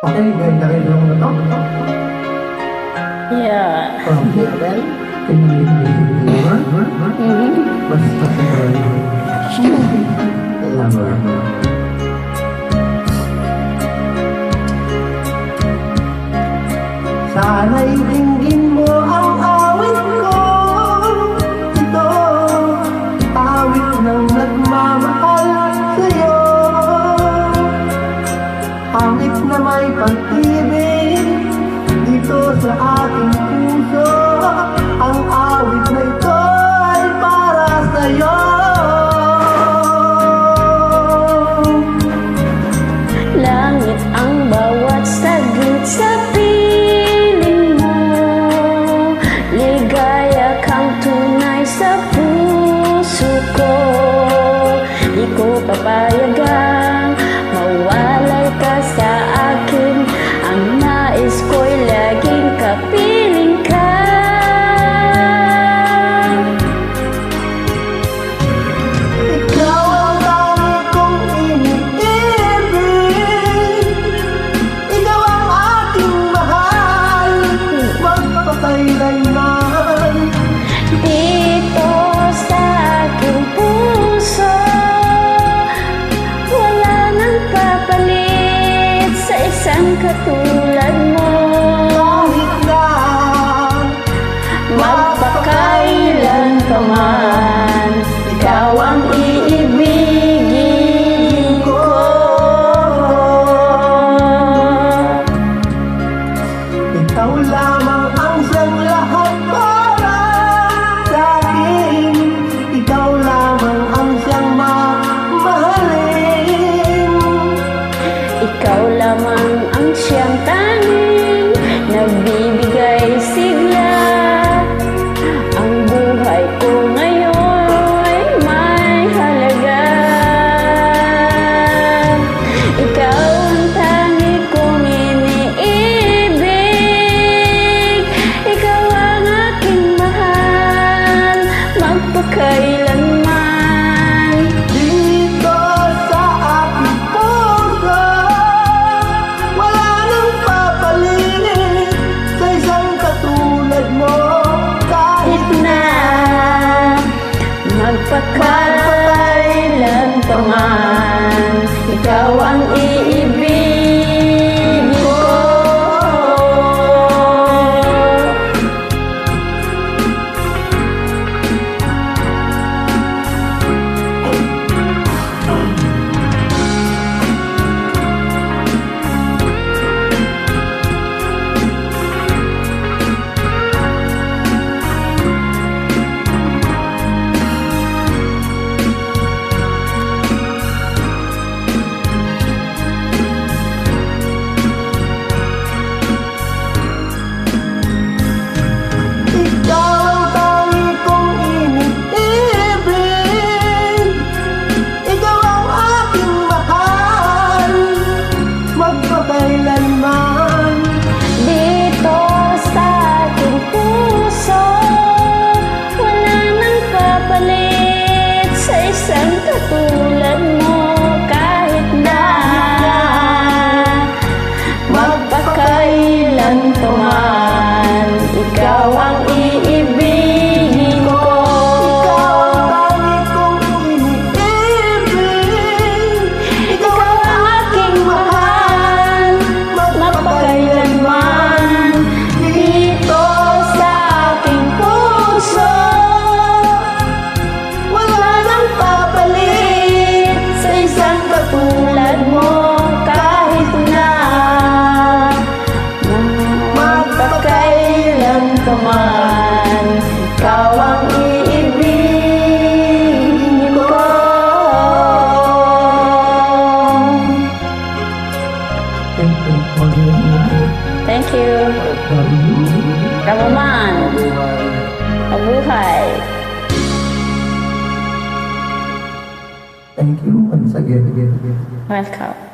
Okay, guys, nakita mo na to? Yeah. Okay, well, can you make me more? Basta sa lover. Sana'y dinggin mo ang awit ko. Ito, awit ng nagmamahal sa'yo. Awit na may pag-ibig dito sa aking puso. Ang awit na ito ay para sa'yo. Langit ang bawat saglit sa piling mo. Ligaya kang tunay sa puso ko. Di ko papayagang mawalay ka sa akin. Ang nais ko'y laging kapiling ka. Ikaw ang tangi kong iniibig. Ikaw ang aking mahal, magpakailanman. Dito sa aking puso, wala nang papalit sa isang katulad mo. Kahit na Magpakailan pa man, ikaw ang iibigin ko. ikaw lamang ang siyang lahat para sa akin. Ikaw lamang ang siyang mamahalin. Ikaw lamang ang siyang tanging nagbibigay sigla. Ang buhay ko ngayon ay may halaga. Ikaw ang tangi kong iniibig. Ikaw ang aking mahal, magpakailanman. Dito sa aking puso, wala nang papalit sa isang katulad mo. Kahit Na magpakailan pa man, ikaw ang iibigin ko. ikaw ang tangi kong iniibig. Ikaw ang aking mahal, magpakailanman. Dito sa aking puso, wala nang papalit sa isang katulad mo. Kahit na magpakailan pa man, ikaw ang iibigin ko. Ikaw ang tangi kong iniibig. Ikaw ang aking mahal, magpakailanman. Dito sa aking puso, wala nang papalit sa isang katulad mo. Kahit na magpakailan pa man, ikaw ang iibigin ko. Thank you for the Thank you. Kamuman, mabuhay. Thank you once again. Welcome.